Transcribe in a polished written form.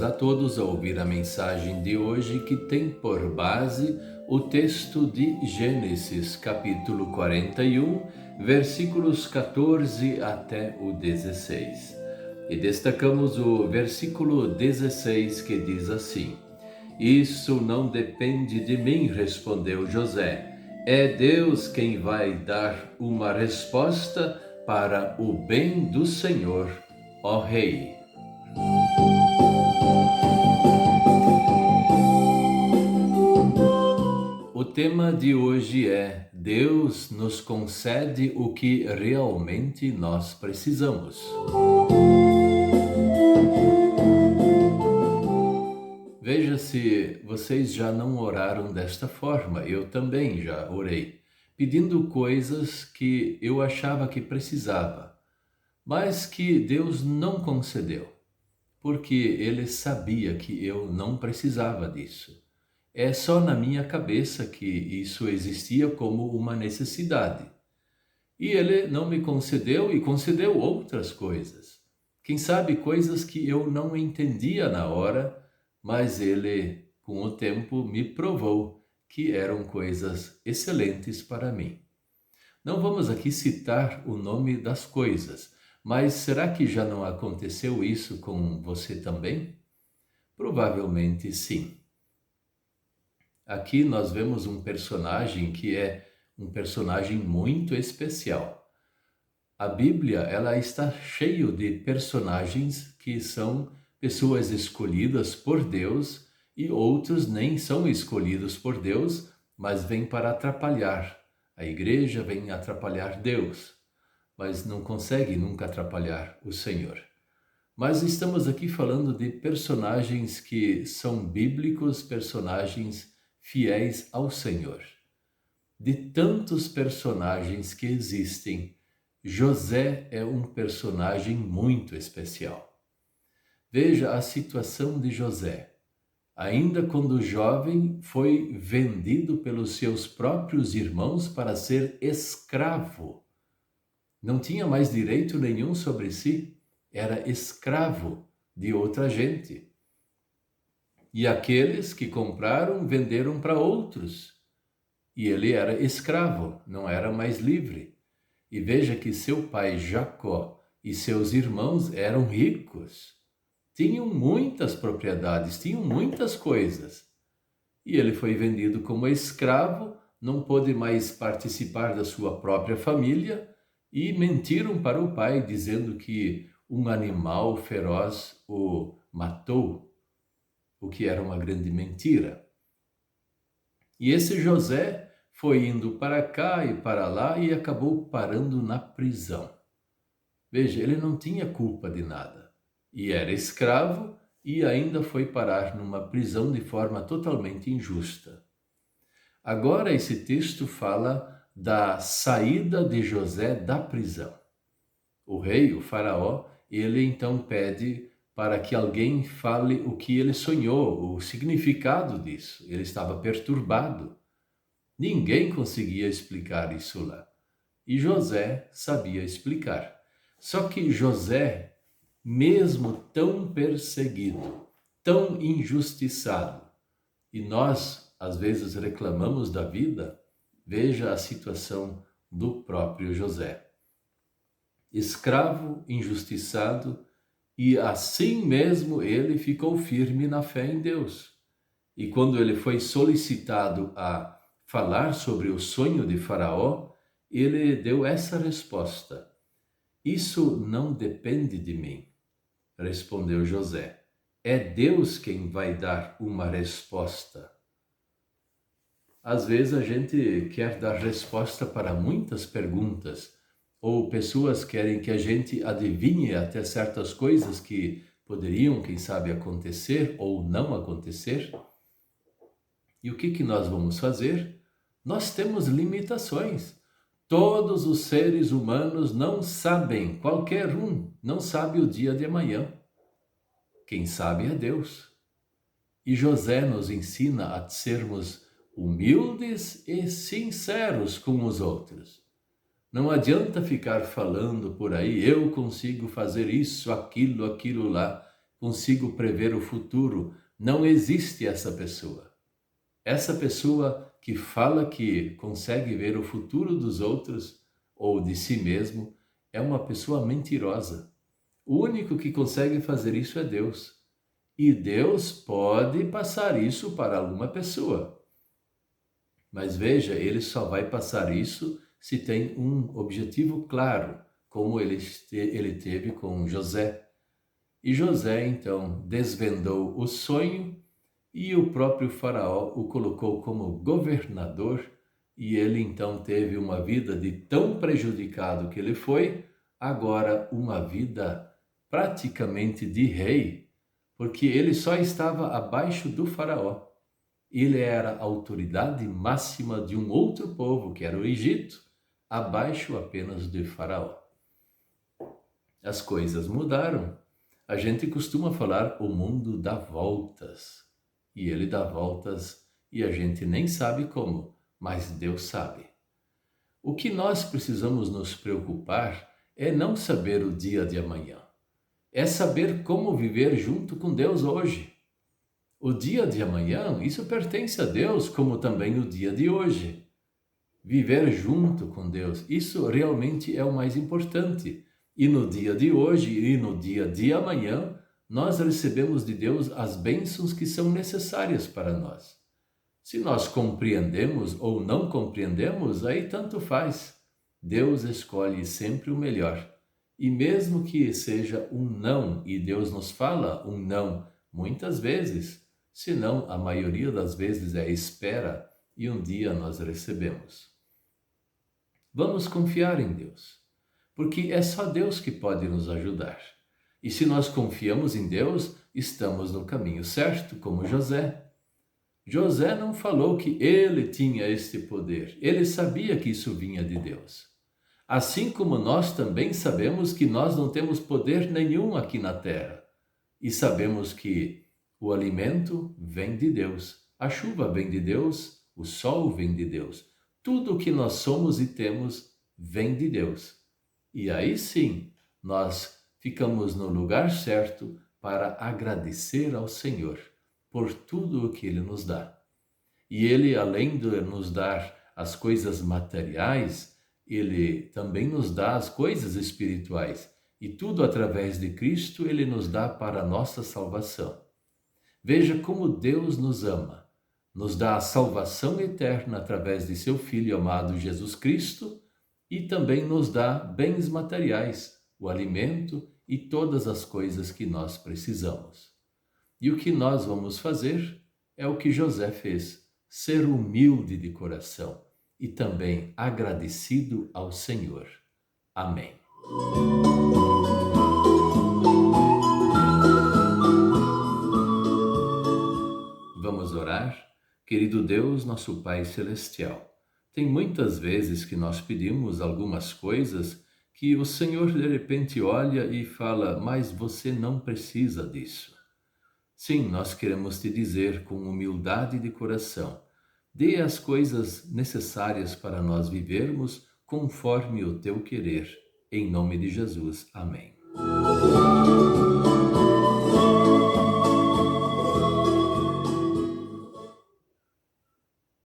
Convidamos a todos a ouvir a mensagem de hoje que tem por base o texto de Gênesis, capítulo 41, versículos 14 até o 16. E destacamos o versículo 16 que diz assim: Isso não depende de mim, respondeu José. É Deus quem vai dar uma resposta para o bem do Senhor, ó Rei. O tema de hoje é: Deus nos concede o que realmente nós precisamos. Veja se vocês já não oraram desta forma. Eu também já orei, pedindo coisas que eu achava que precisava, mas que Deus não concedeu, porque Ele sabia que eu não precisava disso. É só na minha cabeça que isso existia como uma necessidade. E Ele não me concedeu e concedeu outras coisas. Quem sabe coisas que eu não entendia na hora, mas Ele, com o tempo, me provou que eram coisas excelentes para mim. Não vamos aqui citar o nome das coisas, mas será que já não aconteceu isso com você também? Provavelmente sim. Aqui nós vemos um personagem que é um personagem muito especial. A Bíblia, ela está cheia de personagens que são pessoas escolhidas por Deus e outros nem são escolhidos por Deus, mas vêm para atrapalhar. A igreja vem atrapalhar Deus, mas não consegue nunca atrapalhar o Senhor. Mas estamos aqui falando de personagens que são bíblicos, personagens fiéis ao Senhor. De tantos personagens que existem, José é um personagem muito especial. Veja a situação de José. Ainda quando jovem, foi vendido pelos seus próprios irmãos para ser escravo. Não tinha mais direito nenhum sobre si, era escravo de outra gente. E aqueles que compraram venderam para outros. E ele era escravo, não era mais livre. E veja que seu pai Jacó e seus irmãos eram ricos. Tinham muitas propriedades, tinham muitas coisas. E ele foi vendido como escravo, não pôde mais participar da sua própria família e mentiram para o pai, dizendo que um animal feroz o matou, o que era uma grande mentira. E esse José foi indo para cá e para lá e acabou parando na prisão. Veja, ele não tinha culpa de nada. E era escravo e ainda foi parar numa prisão de forma totalmente injusta. Agora esse texto fala da saída de José da prisão. O rei, o faraó, ele então pede para que alguém fale o que ele sonhou, o significado disso. Ele estava perturbado. Ninguém conseguia explicar isso lá. E José sabia explicar. Só que José, mesmo tão perseguido, tão injustiçado, e nós às vezes reclamamos da vida, veja a situação do próprio José. Escravo, injustiçado, e assim mesmo ele ficou firme na fé em Deus. E quando ele foi solicitado a falar sobre o sonho de Faraó, ele deu essa resposta: Isso não depende de mim, respondeu José. É Deus quem vai dar uma resposta. Às vezes a gente quer dar resposta para muitas perguntas, ou pessoas querem que a gente adivinhe até certas coisas que poderiam, quem sabe, acontecer ou não acontecer. E o que nós vamos fazer? Nós temos limitações. Todos os seres humanos não sabem, qualquer um não sabe o dia de amanhã. Quem sabe é Deus. E José nos ensina a sermos humildes e sinceros com os outros. Não adianta ficar falando por aí, eu consigo fazer isso, aquilo lá. consigo prever o futuro. Não existe essa pessoa. Essa pessoa que fala que consegue ver o futuro dos outros ou de si mesmo é uma pessoa mentirosa. O único que consegue fazer isso é Deus. E Deus pode passar isso para alguma pessoa. Mas veja, ele só vai passar isso se tem um objetivo claro, como ele teve com José. E José, então, desvendou o sonho e o próprio faraó o colocou como governador, e ele então teve uma vida de tão prejudicado que ele foi, agora uma vida praticamente de rei, porque ele só estava abaixo do faraó. Ele era a autoridade máxima de um outro povo, que era o Egito, abaixo apenas de faraó. As coisas mudaram. A gente costuma falar o mundo dá voltas. E ele dá voltas e a gente nem sabe como, mas Deus sabe. O que nós precisamos nos preocupar é não saber o dia de amanhã. É saber como viver junto com Deus hoje. O dia de amanhã, isso pertence a Deus, como também o dia de hoje. Viver junto com Deus, isso realmente é o mais importante. E no dia de hoje e no dia de amanhã, nós recebemos de Deus as bênçãos que são necessárias para nós. Se nós compreendemos ou não compreendemos, aí tanto faz. Deus escolhe sempre o melhor. E mesmo que seja um não, e Deus nos fala um não muitas vezes, se não, a maioria das vezes é espera, e um dia nós recebemos. Vamos confiar em Deus, porque é só Deus que pode nos ajudar. E se nós confiamos em Deus, estamos no caminho certo, como José. José não falou que ele tinha este poder, ele sabia que isso vinha de Deus. Assim como nós também sabemos que nós não temos poder nenhum aqui na terra. E sabemos que o alimento vem de Deus, a chuva vem de Deus, o sol vem de Deus. Tudo o que nós somos e temos vem de Deus. E aí sim, nós ficamos no lugar certo para agradecer ao Senhor por tudo o que Ele nos dá. E Ele, além de nos dar as coisas materiais, Ele também nos dá as coisas espirituais. E tudo através de Cristo Ele nos dá para a nossa salvação. Veja como Deus nos ama. Nos dá a salvação eterna através de seu Filho amado Jesus Cristo e também nos dá bens materiais, o alimento e todas as coisas que nós precisamos. E o que nós vamos fazer é o que José fez, ser humilde de coração e também agradecido ao Senhor. Amém. Vamos orar? Querido Deus, nosso Pai Celestial, tem muitas vezes que nós pedimos algumas coisas que o Senhor de repente olha e fala, mas você não precisa disso. Sim, nós queremos te dizer com humildade de coração, dê as coisas necessárias para nós vivermos conforme o teu querer. Em nome de Jesus. Amém.